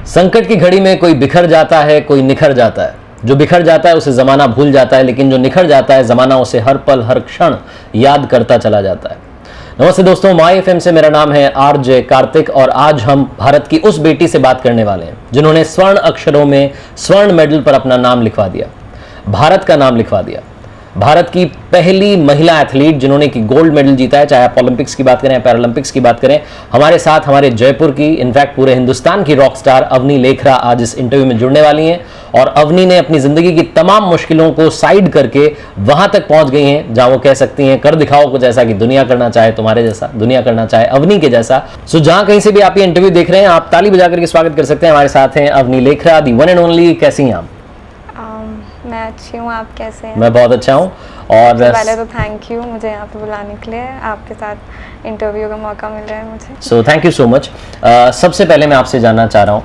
संकट की घड़ी में कोई बिखर जाता है, कोई निखर जाता है। जो बिखर जाता है उसे ज़माना भूल जाता है, लेकिन जो निखर जाता है ज़माना उसे हर पल हर क्षण याद करता चला जाता है। नमस्ते दोस्तों, माई एफएम से मेरा नाम है आरजे कार्तिक और आज हम भारत की उस बेटी से बात करने वाले हैं जिन्होंने स्वर्ण अक्षरों में स्वर्ण मेडल पर अपना नाम लिखवा दिया, भारत का नाम लिखवा दिया। भारत की पहली महिला एथलीट जिन्होंने की गोल्ड मेडल जीता है, चाहे आप ओलंपिक्स की बात करें, पैरालंपिक्स की बात करें। हमारे साथ हमारे जयपुर की, इनफैक्ट पूरे हिंदुस्तान की रॉक स्टार अवनी लेखरा आज इस इंटरव्यू में जुड़ने वाली हैं और अवनी ने अपनी जिंदगी की तमाम मुश्किलों को साइड करके वहां तक पहुंच गई हैं जहां वो कह सकती हैं कर दिखाओ कुछ ऐसा कि दुनिया करना चाहे तुम्हारे जैसा, दुनिया करना चाहे अवनी के जैसा। सो जहां कहीं से भी आप ये इंटरव्यू देख रहे हैं, आप ताली बजा करके स्वागत कर सकते हैं। हमारे साथ हैं अवनी लेखरा, दी वन एंड ओनली। कैसी हैं आप? मैं अच्छी हूँ, आप कैसे हैं? मैं बहुत अच्छा हूँ। और पहले तो थैंक यू मुझे यहाँ पे बुलाने के लिए, आपके साथ इंटरव्यू का मौका मिल रहा है मुझे। So thank you so much. सबसे पहले मैं आपसे जानना चाह रहा हूँ,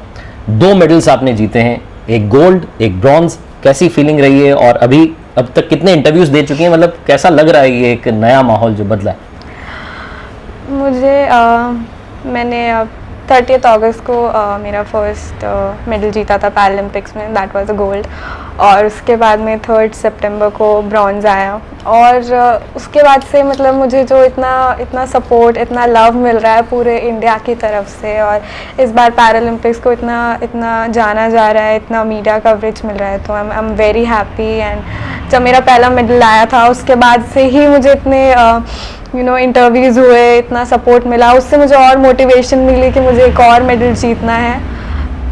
2 मेडल्स आपने जीते हैं, एक गोल्ड एक ब्रॉन्ज। कैसी फीलिंग रही है और अब तक कितने इंटरव्यूज दे चुकी हैं? मतलब कैसा लग रहा है ये एक नया माहौल जो बदला है? मुझे मैंने 30 अगस्त को मेरा फर्स्ट मेडल जीता था पैरालंपिक्स में, दैट वाज अ गोल्ड। और उसके बाद में 3 सितंबर को ब्रॉन्ज आया और उसके बाद से मतलब मुझे जो इतना सपोर्ट, इतना लव मिल रहा है पूरे इंडिया की तरफ से, और इस बार पैरालंपिक्स को इतना जाना जा रहा है, इतना मीडिया कवरेज मिल रहा है, तो I am very happy. And जब मेरा पहला मेडल आया था उसके बाद से ही मुझे इतने इंटरव्यूज़ हुए, इतना सपोर्ट मिला, उससे मुझे और मोटिवेशन मिली कि मुझे एक और मेडल जीतना है।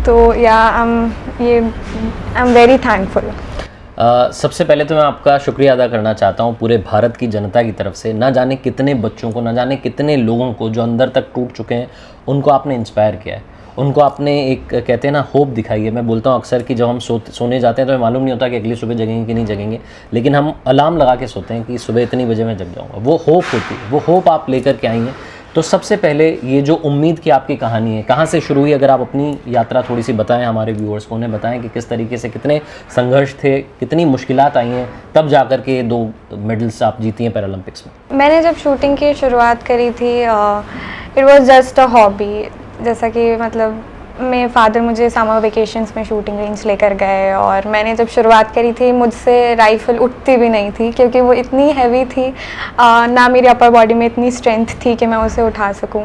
तो आई एम वेरी थैंकफुल। सबसे पहले तो मैं आपका शुक्रिया अदा करना चाहता हूँ पूरे भारत की जनता की तरफ से। ना जाने कितने बच्चों को, ना जाने कितने लोगों को जो अंदर तक टूट चुके हैं, उनको आपने इंस्पायर किया है, उनको आपने एक कहते हैं ना होप दिखाई है। मैं बोलता हूँ अक्सर कि जब हम सोने जाते हैं तो हमें मालूम नहीं होता कि अगली सुबह जगेंगे कि नहीं जगेंगे, लेकिन हम अलार्म लगा के सोते हैं कि सुबह इतनी बजे मैं जग जाऊँगा। वो होप होती है, वो होप आप लेकर के आई हैं। तो सबसे पहले ये जो उम्मीद की आपकी कहानी है, कहाँ से शुरू हुई? अगर आप अपनी यात्रा थोड़ी सी बताएं हमारे व्यूअर्स को, उन्हें बताएं कि किस तरीके से, कितने संघर्ष थे, कितनी मुश्किलात आई हैं, तब जा कर के 2 मेडल्स आप जीती हैं पैरालंपिक्स में। मैंने जब शूटिंग की शुरुआत करी थी, it was just a hobby. जैसा कि मतलब मेरे फादर मुझे समर वेकेशंस में शूटिंग रेंज लेकर गए और मैंने जब शुरुआत करी थी मुझसे राइफ़ल उठती भी नहीं थी क्योंकि वो इतनी हैवी थी, ना मेरी अपर बॉडी में इतनी स्ट्रेंथ थी कि मैं उसे उठा सकूं।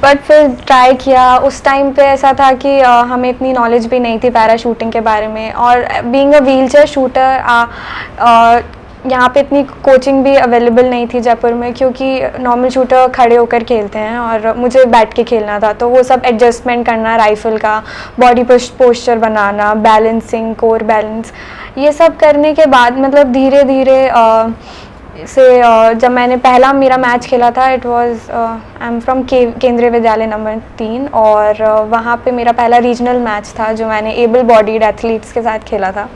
बट फिर ट्राई किया। उस टाइम पे ऐसा था कि हमें इतनी नॉलेज भी नहीं थी पैरा शूटिंग के बारे में, और बीइंग अ व्हीलचेयर शूटर यहाँ पे इतनी कोचिंग भी अवेलेबल नहीं थी जयपुर में, क्योंकि नॉर्मल शूटर खड़े होकर खेलते हैं और मुझे बैठ के खेलना था। तो वो सब एडजस्टमेंट करना, राइफ़ल का बॉडी पोस्चर बनाना, बैलेंसिंग, कोर बैलेंस, ये सब करने के बाद मतलब धीरे धीरे जब मैंने पहला मेरा मैच खेला था, it was I am from केंद्रीय विद्यालय नंबर 3, और वहाँ पे मेरा पहला रीजनल मैच था जो मैंने एबल बॉडीड एथलीट्स के साथ खेला था।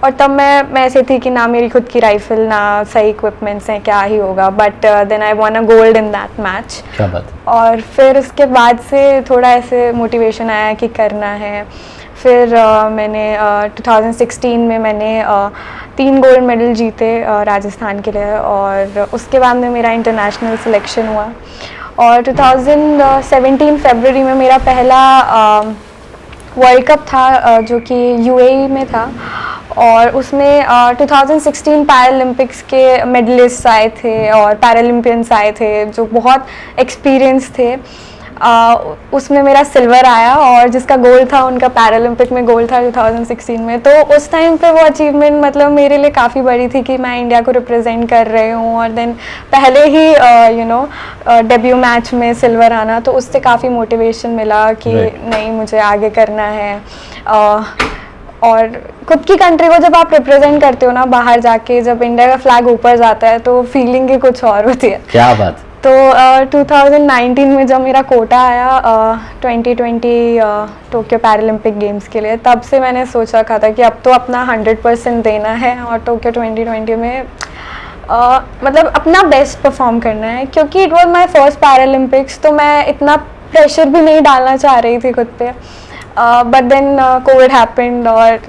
और तब मैं ऐसे थी कि ना मेरी खुद की राइफ़ल, ना सही इक्विपमेंट्स हैं, क्या ही होगा। But then I won a gold in that match. क्या बात। और फिर उसके बाद से थोड़ा ऐसे मोटिवेशन आया कि करना है। फिर मैंने 2016 में मैंने 3 गोल्ड मेडल जीते राजस्थान के लिए, और उसके बाद में मेरा इंटरनेशनल सिलेक्शन हुआ। और 2017 फरवरी में मेरा पहला वर्ल्ड कप था जो कि यूएई में था, और उसमें 2016 पैरालंपिक्स के मेडलिस्ट आए थे और पैरालंपियंस आए थे जो बहुत एक्सपीरियंस थे। उसमें मेरा सिल्वर आया, और जिसका गोल्ड था उनका पैरालंपिक में गोल्ड था 2016 में। तो उस टाइम पे वो अचीवमेंट मतलब मेरे लिए काफ़ी बड़ी थी कि मैं इंडिया को रिप्रेजेंट कर रही हूँ, और देन पहले ही डेब्यू मैच में सिल्वर आना, तो उससे काफ़ी मोटिवेशन मिला कि नहीं, मुझे आगे करना है। और खुद की कंट्री को जब आप रिप्रेजेंट करते हो ना बाहर जाके, जब इंडिया का फ्लैग ऊपर जाता है तो फीलिंग ही कुछ और होती है। क्या बात। तो 2019 में जब मेरा कोटा आया 2020 टोक्यो पैरालंपिक गेम्स के लिए, तब से मैंने सोच रखा था कि अब तो अपना 100% देना है और टोक्यो 2020 में मतलब अपना बेस्ट परफॉर्म करना है, क्योंकि it was my first Paralympics. तो मैं इतना प्रेशर भी नहीं डालना चाह रही थी खुद पे, बट देन कोविड हैपेंड, और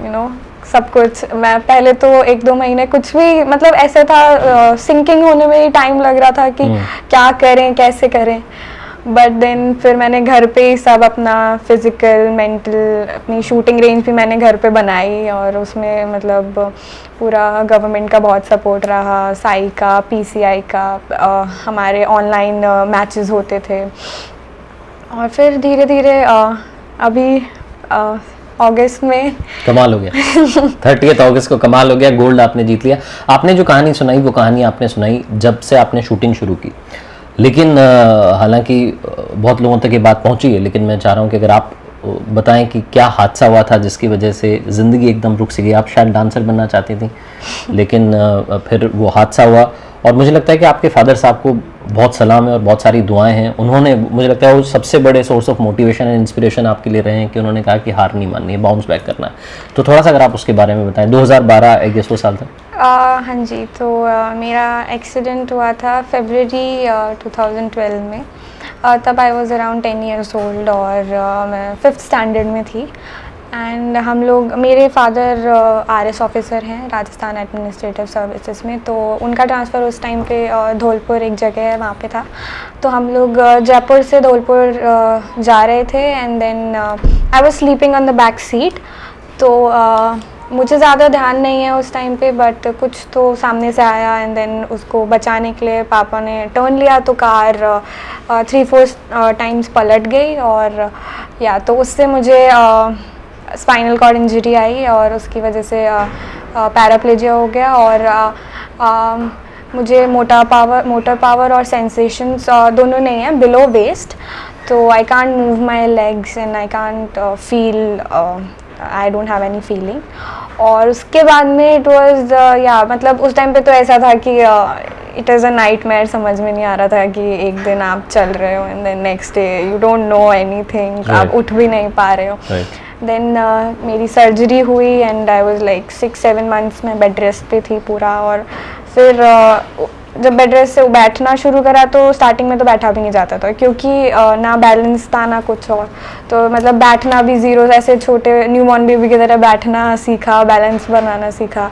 सब कुछ, मैं पहले तो 1-2 महीने कुछ भी मतलब ऐसे था, सिंकिंग होने में ही टाइम लग रहा था कि क्या करें, कैसे करें। बट देन फिर मैंने घर पे ही सब अपना फिज़िकल मेंटल अपनी शूटिंग रेंज भी मैंने घर पे बनाई, और उसमें मतलब पूरा गवर्नमेंट का बहुत सपोर्ट रहा, साई का, पीसीआई का, हमारे ऑनलाइन मैचेस होते थे। और फिर धीरे धीरे अभी अगस्त में कमाल हो गया 30 अगस्त को कमाल हो गया, गोल्ड आपने जीत लिया। आपने जो कहानी सुनाई वो कहानी आपने सुनाई जब से आपने शूटिंग शुरू की, लेकिन हालांकि बहुत लोगों तक ये बात पहुंची है, लेकिन मैं चाह रहा हूं कि अगर आप बताएं कि क्या हादसा हुआ था जिसकी वजह से ज़िंदगी एकदम रुक सी गई। आप शायद डांसर बनना चाहती थी, लेकिन फिर वो हादसा हुआ, और मुझे लगता है कि आपके फादर साहब को बहुत सलाम है और बहुत सारी दुआएं हैं। उन्होंने, मुझे लगता है वो सबसे बड़े source of motivation and inspiration आपके लिए रहे हैं कि उन्होंने कहा कि हार नहीं माननी है, बाउंस बैक करना है। तो थोड़ा सा अगर आप उसके बारे में बताएं। 2012 आई गेस वो साल था। हाँ जी, तो मेरा एक्सीडेंट हुआ था फरवरी 2012 में। तब I was around 10 years old, और मैं 5th स्टैंडर्ड में थी। एंड हम लोग, मेरे फादर आरएस ऑफिसर हैं राजस्थान एडमिनिस्ट्रेटिव सर्विसेज में, तो उनका ट्रांसफ़र उस टाइम पे धौलपुर एक जगह है वहाँ पे था। तो हम लोग जयपुर से धौलपुर जा रहे थे, and then I was sleeping on the back seat. तो मुझे ज़्यादा ध्यान नहीं है उस टाइम पे, बट कुछ तो सामने से आया, एंड देन उसको बचाने के लिए पापा ने टर्न लिया, तो कार 3-4 टाइम्स पलट गई, और या तो उससे मुझे स्पाइनल कॉर्ड इंजरी आई, और उसकी वजह से पैराप्लेजिया हो गया, और मुझे मोटर पावर और सेंसेशंस दोनों नहीं है बिलो वेस्ट। तो I can't move my legs and I can't feel, I don't have any feeling. और उसके बाद में इट वाज या मतलब उस टाइम पे तो ऐसा था कि इट इज़ अ नाइटमेयर, समझ में नहीं आ रहा था कि एक दिन आप चल रहे हो and then next day you don't know anything, आप उठ भी नहीं पा रहे हो। देन मेरी सर्जरी हुई, and I was like 6-7 months में बेड रेस्ट पे थी पूरा। और फिर जब बेड रेस्ट से बैठना शुरू करा, तो स्टार्टिंग में तो बैठा भी नहीं जाता था, क्योंकि ना बैलेंस था ना कुछ और। तो मतलब बैठना भी ज़ीरो, ऐसे छोटे न्यूबॉर्न बेबी की तरह बैठना सीखा, बैलेंस बनाना सीखा।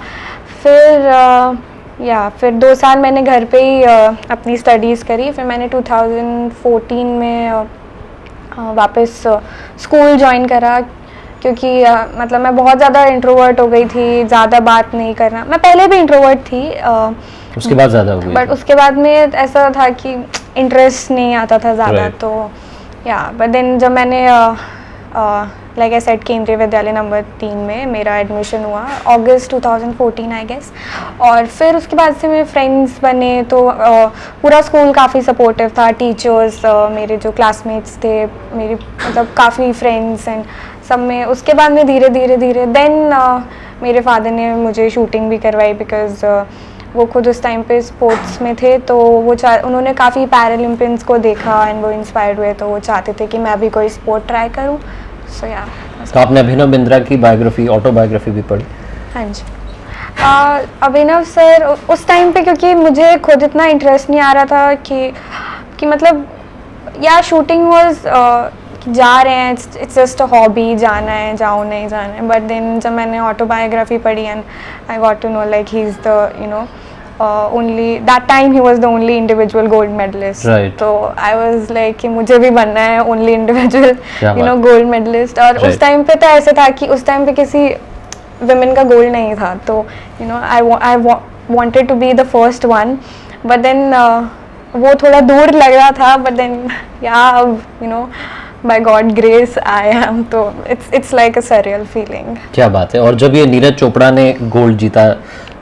फिर 2 साल मैंने घर पे ही अपनी स्टडीज़ करी। फिर मैंने 2014 में वापस स्कूल ज्वाइन करा, क्योंकि मतलब मैं बहुत ज़्यादा इंट्रोवर्ट हो गई थी, ज़्यादा बात नहीं करना। मैं पहले भी इंट्रोवर्ट थी, उसके बाद ज़्यादा हो गई, बट उसके बाद में ऐसा था कि इंटरेस्ट नहीं आता था ज़्यादा। तो या बट देन जब मैंने लाइक आई सेड केंद्रीय विद्यालय नंबर 3 में मेरा एडमिशन हुआ अगस्त 2014 आई गेस। और फिर उसके बाद से मेरे फ्रेंड्स बने, तो पूरा स्कूल काफ़ी सपोर्टिव था, टीचर्स, मेरे जो क्लासमेट्स थे, मेरी मतलब काफ़ी फ्रेंड्स एंड सब में। उसके बाद में धीरे धीरे देन मेरे फादर ने मुझे शूटिंग भी करवाई, बिकॉज वो खुद उस टाइम पे स्पोर्ट्स में थे। तो उन्होंने काफ़ी पैरालम्पियंस को देखा एंड वो इंस्पायर्ड हुए, तो वो चाहते थे कि मैं भी कोई स्पोर्ट ट्राई करूँ। सो या तो आपने अभिनव बिंद्रा की बायोग्राफी, ऑटोबायोग्राफी भी पढ़ी? हाँ जी। अभिनव सर उस टाइम पे, क्योंकि मुझे खुद इतना इंटरेस्ट नहीं आ रहा था कि मतलब या शूटिंग वाज जा रहे हैं, इट्स जस्ट अ हॉबी, जाना है जाओ, नहीं जाना है। बट देन जब मैंने ऑटोबायोग्राफी पढ़ी and I got to know like he is the only that time he was the only individual gold medalist. Right. तो I was like कि मुझे भी बनना है only individual gold medalist. और उस टाइम पे तो ऐसे था कि उस टाइम पे किसी women का गोल्ड नहीं था, तो I wanted to be the first one, but then वो थोड़ा दूर लग रहा था, but then by God grace I am, तो it's like a surreal feeling. क्या बात है। और जब ये नीरज चोपड़ा ने गोल्ड जीता,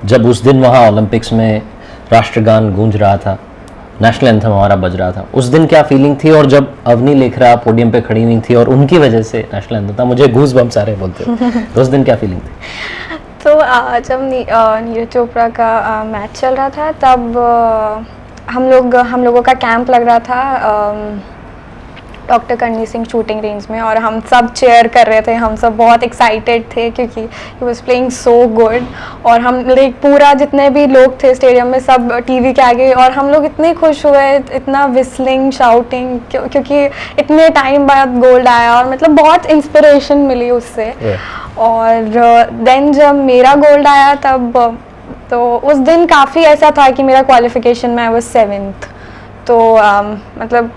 जब उस दिन वहाँ ओलंपिक्स में राष्ट्रगान गूंज रहा था, नेशनल एंथम हमारा बज रहा था, उस दिन क्या फीलिंग थी? और जब अवनी लेखरा पोडियम पे खड़ी हुई थी और उनकी वजह से नेशनल एंथम था, मुझे गूज बम्स सारे बोलते तो उस दिन क्या फीलिंग थी? तो जब नीरज चोपड़ा का मैच चल रहा था, तब हम लोगों का कैंप लग रहा था डॉक्टर करनी सिंह शूटिंग रेंज में, और हम सब चेयर कर रहे थे, हम सब बहुत एक्साइटेड थे क्योंकि he was playing so good. और हम लाइक पूरा जितने भी लोग थे स्टेडियम में सब टीवी के आगे, और हम लोग इतने खुश हुए, इतना विस्लिंग, शाउटिंग, क्योंकि इतने टाइम बाद गोल्ड आया, और मतलब बहुत इंस्पिरेशन मिली उससे। और देन जब मेरा गोल्ड आया तब, तो उस दिन काफ़ी ऐसा था कि मेरा क्वालिफिकेशन में आई वाज 7th, तो मतलब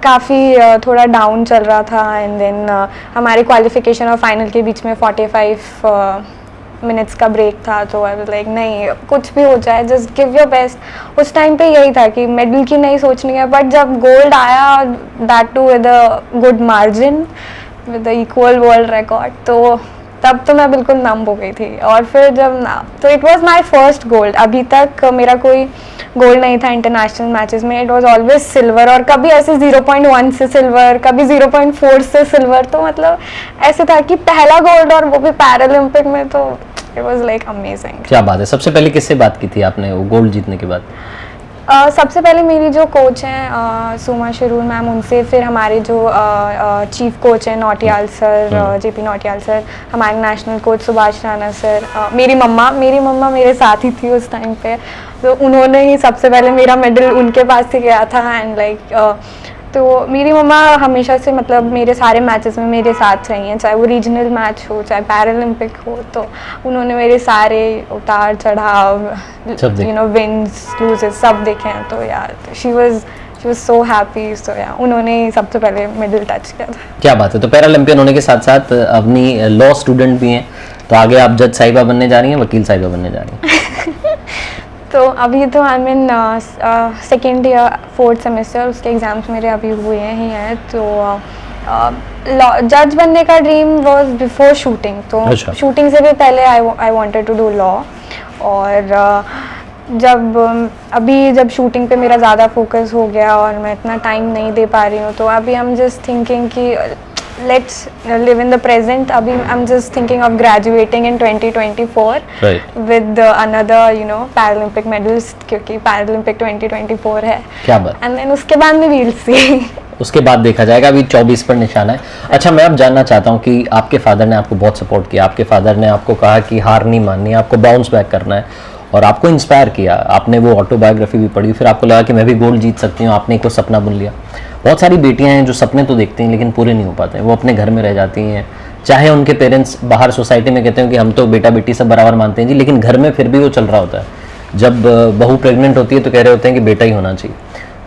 काफ़ी थोड़ा डाउन चल रहा था एंड देन हमारे क्वालिफिकेशन और फाइनल के बीच में 45 मिनट्स का ब्रेक था, तो आई वाज लाइक नहीं कुछ भी हो जाए जस्ट गिव योर बेस्ट। उस टाइम पे यही था कि मेडल की नहीं सोचनी है, बट जब गोल्ड आया that too with a good margin with the equal world record, तो तब तो मैं बिल्कुल नम हो गई थी। और फिर जब ना तो it was my first gold, अभी तक मेरा कोई गोल्ड नहीं था इंटरनेशनल मैचेस में, इट वाज ऑलवेज सिल्वर, और कभी ऐसे 0.1 से सिल्वर, कभी 0.4 से सिल्वर, तो मतलब ऐसे था कि पहला गोल्ड और वो भी पैरालंपिक में, तो इट वाज लाइक अमेजिंग। क्या बात है। सबसे पहले किससे बात की थी आपने वो गोल्ड जीतने के बाद? सबसे पहले मेरी जो कोच हैं सुमा शरून मैम, उनसे, फिर हमारे जो चीफ कोच हैं Nautiyal sir, JP Nautiyal sir, हमारे national coach Subhash Rana sir, मेरी मम्मा मेरे साथ ही थी उस टाइम पे, तो उन्होंने ही सबसे पहले मेरा मेडल उनके पास से गया था। एंड लाइक तो मेरी मम्मा हमेशा से मतलब मेरे सारे मैचेस में मेरे साथ रही हैं, चाहे वो रीजनल मैच हो चाहे पैरालंपिक हो, तो उन्होंने मेरे सारे उतार चढ़ाव, विन्स लूजेस सब देखे हैं, तो यार शी वाज सो हैप्पी। सो यार उन्होंने सबसे पहले मेडल टच किया था। क्या बात है। तो पैरालंपियन होने के साथ साथ अपनी लॉ स्टूडेंट भी हैं, तो आगे आप जज साहिबा बनने जा रही हैं, वकील साहिबा बनने जा रही हैं? तो अभी तो I mean second year 4th semester, उसके एग्ज़ाम्स मेरे अभी हुए ही हैं, तो जज बनने का ड्रीम वाज बिफोर शूटिंग, तो शूटिंग से भी पहले I wanted to do law. और जब शूटिंग पे मेरा ज़्यादा फोकस हो गया और मैं इतना टाइम नहीं दे पा रही हूँ, तो अभी आई एम जस्ट थिंकिंग कि let's live in the present. Abhi I'm just thinking of graduating in 2024 with another Paralympic medals, क्योंकि Paralympic 2024 है। क्या बात। And then उसके बाद में we'll see। उसके बाद देखा जाएगा, अभी 24 पर निशाना है। अच्छा, मैं अब जानना चाहता हूँ कि आपके फादर ने आपको बहुत सपोर्ट किया, आपके फादर ने आपको कहा कि हार नहीं माननी, आपको बाउंस बैक करना है, और आपको इंस्पायर किया। आपने वो ऑटोबायोग्राफी भी पढ़ी, फिर आपको लगा कि मैं भी गोल्ड जीत सकती हूँ, आपने एक सपना बुन लिया। बहुत सारी बेटियां हैं जो सपने तो देखती हैं लेकिन पूरे नहीं हो पाते हैं, वो अपने घर में रह जाती हैं, चाहे उनके पेरेंट्स बाहर सोसाइटी में कहते हैं कि हम तो बेटा बेटी सब बराबर मानते हैं जी, लेकिन घर में फिर भी वो चल रहा होता है। जब बहू प्रेग्नेंट होती है तो कह रहे होते हैं कि बेटा ही होना चाहिए।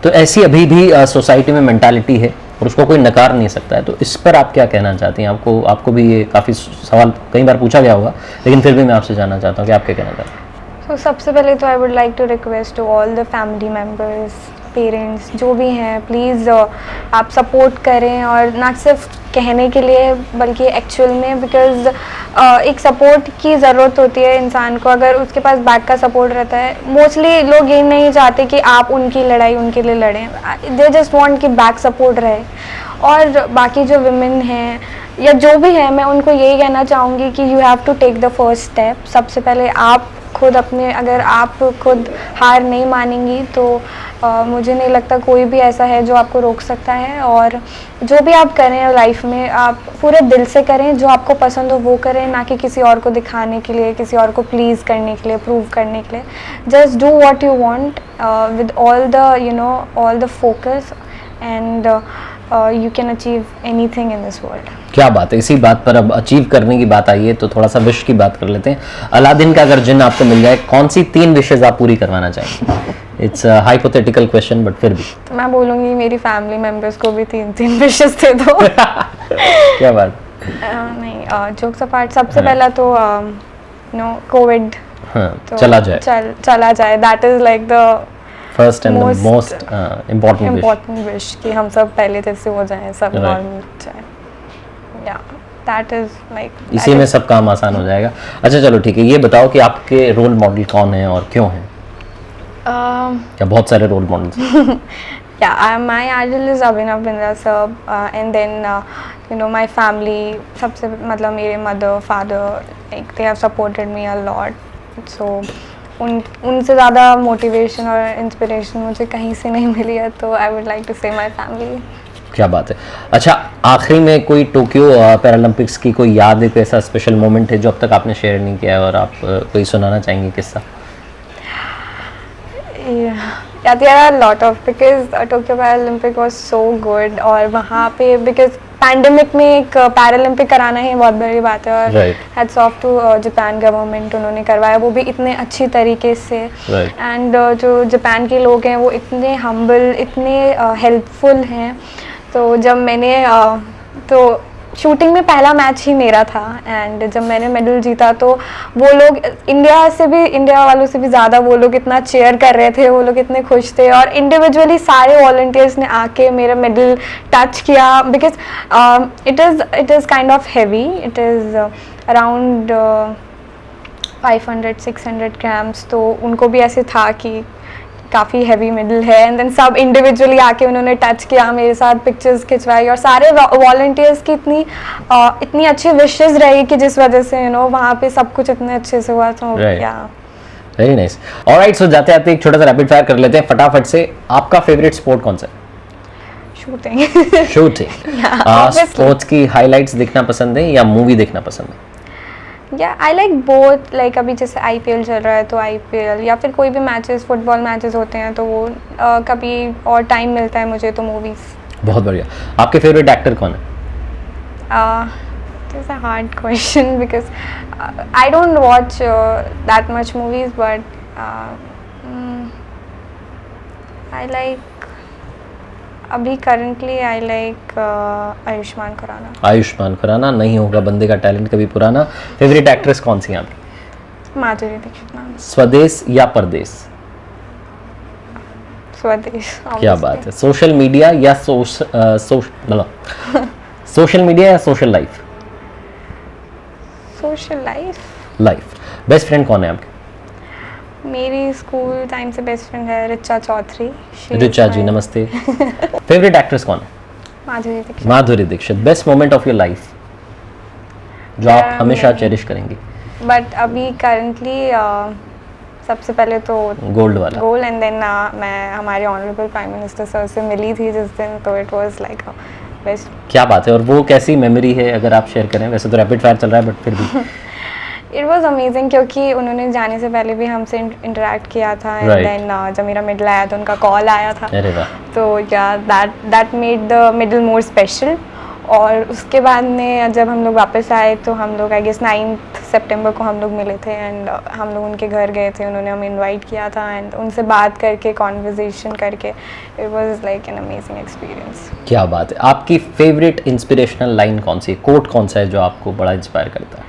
तो ऐसी अभी भी सोसाइटी में मेंटालिटी है और उसको कोई नकार नहीं सकता है। तो इस पर आप क्या कहना चाहती हैं? आपको भी ये काफ़ी सवाल कई बार पूछा गया होगा, लेकिन फिर भी मैं आपसे जानना चाहता हूँ कि आप क्या कहना चाहते हैं। तो सबसे पहले तो I would like to request to all the family members, parents जो भी हैं, प्लीज़ आप सपोर्ट करें, और ना सिर्फ कहने के लिए बल्कि एक्चुअल में, बिकॉज एक सपोर्ट की ज़रूरत होती है इंसान को। अगर उसके पास बैक का सपोर्ट रहता है, मोस्टली लोग ये नहीं चाहते कि आप उनकी लड़ाई उनके लिए लड़ें, दे जस्ट वांट कि बैक सपोर्ट रहे। और बाकी जो विमेन हैं या जो भी है, मैं उनको यही कहना चाहूँगी कि you have to take the first step. सबसे पहले आप खुद अगर आप खुद हार नहीं मानेंगी तो मुझे नहीं लगता कोई भी ऐसा है जो आपको रोक सकता है। और जो भी आप करें लाइफ में, आप पूरे दिल से करें, जो आपको पसंद हो वो करें, ना कि किसी और को दिखाने के लिए, किसी और को प्लीज़ करने के लिए, प्रूव करने के लिए। Just do what you want with all the focus, and you can achieve anything in this world. क्या बात है। इसी बात पर अब अचीव करने की बात आई है तो थोड़ा सा विश की बात कर लेते हैं। अलादीन का अगर जिन आपको मिल जाए, कौन सी 3 विशेज आप पूरी करवाना चाहेंगे? इट्स हाइपोथेटिकल क्वेश्चन, बट फिर भी। तो मैं बोलूँगी मेरी फैमिली मेम्बर्स को भी 3 विशेज दे दो। क्या बात। नहीं, जोक्स अपार्ट, सबसे पहला तो कोविड चला जाए, that is like the first and the most important wish कि हम सब पहले जैसे हो जाएं, सब नॉर्मल जाए। या दैट इज लाइक, इसी में सब काम आसान हो जाएगा। अच्छा चलो ठीक है, ये बताओ कि आपके रोल मॉडल कौन है और क्यों हैं? क्या बहुत सारे role models? Yeah, my idol is Abhinav Bindra sir, and then my family, सबसे मतलब मेरे mother, father, like they have supported me a lot, so उनसे ज़्यादा मोटिवेशन और इंस्पिरेशन मुझे कहीं से नहीं मिली है, तो आई वुड लाइक टू से माय फैमिली। क्या बात है। अच्छा, आखिरी में कोई टोक्यो पैरालंपिक्स की कोई याद है, कोई ऐसा स्पेशल मोमेंट है जो अब तक आपने शेयर नहीं किया है और आप कोई सुनाना चाहेंगे किस्सा? Yeah, there are a lot of, because Tokyo Paralympic was so good, और वहाँ पे because पैंडेमिक में एक पैरालंपिक कराना ही बहुत बड़ी बात है, और Right. Hats off to Japan government, उन्होंने करवाया वो भी इतने अच्छी तरीके से। Right. एंड जो जापान के लोग हैं वो इतने हम्बल, इतने हेल्पफुल हैं। तो जब मैंने तो शूटिंग में पहला मैच ही मेरा था, एंड जब मैंने मेडल जीता तो वो लोग इंडिया वालों से भी ज़्यादा वो लोग इतना चेयर कर रहे थे, वो लोग इतने खुश थे, और इंडिविजुअली सारे वॉलंटियर्स ने आके मेरा मेडल टच किया, because it is kind of heavy, it is around 500-600 grams, तो उनको भी ऐसे था कि काफ़ी हैवी मेडल है। एंड देन सब इंडिविजुअली आके उन्होंने टच किया, मेरे साथ पिक्चर्स खिंचवाई, और सारे वॉलंटियर्स की इतनी अच्छी विशेस रही कि जिस वजह से वहाँ पे सब कुछ इतने अच्छे से हुआ। तो Right. या वेरी नाइस। ऑलराइट, सो जाते आते एक छोटा सा रैपिड फायर कर लेते हैं फटाफट से। आपका फेवरेट स्पोर्ट कौन सा है? शूटिंग। शूटिंग। obviously. स्पोर्ट्स की हाइलाइट्स देखना पसंद है या मूवी देखना पसंद है? या आई लाइक बोथ, लाइक अभी जैसे IPL चल रहा है तो IPL, या फिर कोई भी मैचेस, फुटबॉल मैचेस होते हैं तो वो कभी और टाइम मिलता है मुझे तो मूवीज़। बहुत बढ़िया। आपके फेवरेट एक्टर कौन है? It's a hard question because I don't watch that much movies, but I like अभी currently I like Ayushman Khurana. Ayushman Khurana. नहीं होगा बंदे का टैलेंट कभी पुराना। फेवरेट एक्ट्रेस कौन सी है आपकी? माधुरी दीक्षित नाम। स्वदेश या परदेश? स्वदेश। क्या बात है। सोशल मीडिया या सोशल मीडिया या social life? Social life. Best friend कौन है आपके? मेरी स्कूल टाइम से बेस्ट फ्रेंड है Richa Chaudhary. She is Richa ji my- नमस्ते। फेवरेट एक्ट्रेस कौन है? Madhuri Dixit. Madhuri Dixit. Best moment of your life जो आप हमेशा चेरिश करेंगी? बट अभी करंटली सबसे पहले तो गोल्ड वाला। गोल्ड, एंड देन मैं हमारे ऑनरेबल प्राइम मिनिस्टर सर से मिली थी जिस दिन, तो इट वाज लाइक बेस्ट। क्या बात है। और वो कैसी मेमोरी है अगर आप शेयर करें? वैसे तो रैपिड फायर चल रहा है बट फिर भी। इट वाज अमेजिंग, क्योंकि उन्होंने जाने से पहले भी हमसे इंटरेक्ट किया था, एंड Right. देन जब मेरा मेडल आया तो उनका कॉल आया था, अरे वाह। तो या that made the medal more special. और उसके बाद में जब हम लोग वापस आए तो हम लोग आई गेस 9 सितंबर को हम लोग मिले थे, एंड हम लोग उनके घर गए थे, उन्होंने हमें इनवाइट किया था, एंड उनसे बात करके, कॉन्वर्जेशन करके, it was like an amazing experience. क्या बात है। आपकी फेवरेट इंस्पिरेशनल लाइन कौन सी है? कोट कौन सा है जो आपको बड़ा इंस्पायर करता है?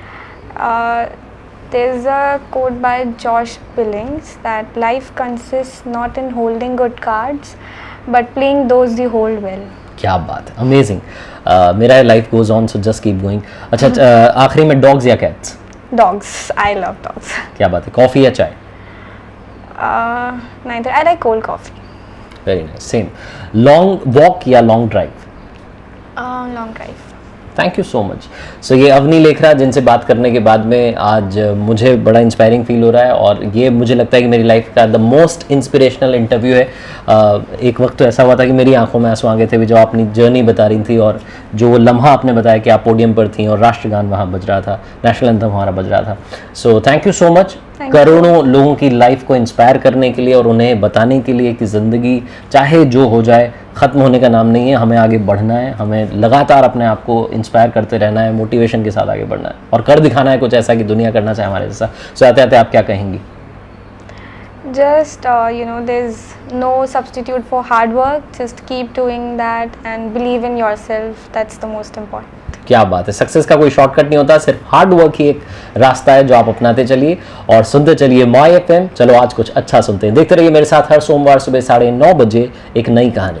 There's a quote by Josh Billings that life consists not in holding good cards, but playing those you hold well. क्या बात है। अमेजिंग। मेरा life goes on so just keep going. अच्छा, आखिरी में डॉग्स या cats? Dogs. I love dogs. क्या बात है। कॉफ़ी या चाय? Neither. I like cold coffee. Very nice. Same. Long walk या long drive? Long drive. Thank you so much. So ये अवनी लेखरा जिनसे बात करने के बाद में आज मुझे बड़ा इंस्पायरिंग फील हो रहा है, और ये मुझे लगता है कि मेरी लाइफ का द मोस्ट इंस्पिरेशनल इंटरव्यू है। एक वक्त तो ऐसा हुआ था कि मेरी आंखों में आंसू आ गए थे जब अपनी जर्नी बता रही थी, और जो लम्हा आपने बताया कि आप पोडियम पर थी और राष्ट्रगान वहाँ बज रहा था, नेशनल एंथम हमारा बज रहा था। So thank you so much. Thank you. करोड़ों लोगों की लाइफ को इंस्पायर करने के लिए और उन्हें बताने के लिए कि ज़िंदगी चाहे जो हो जाए ख़त्म होने का नाम नहीं है, हमें आगे बढ़ना है, हमें लगातार अपने आप को इंस्पायर करते रहना है, मोटिवेशन के साथ आगे बढ़ना है और कर दिखाना है कुछ ऐसा कि दुनिया करना चाहे हमारे जैसा। सो आते आते आप क्या कहेंगी? Just there's no substitute for hard work. Just keep doing that and believe in yourself. That's the most important. क्या बात है। सक्सेस का कोई शॉर्टकट नहीं होता, सिर्फ हार्ड वर्क ही एक रास्ता है जो आप अपनाते चलिए और सुनते चलिए माय FM। चलो आज कुछ अच्छा सुनते हैं। देखते रहिए मेरे साथ हर सोमवार सुबह 9:30 बजे एक नई कहानी।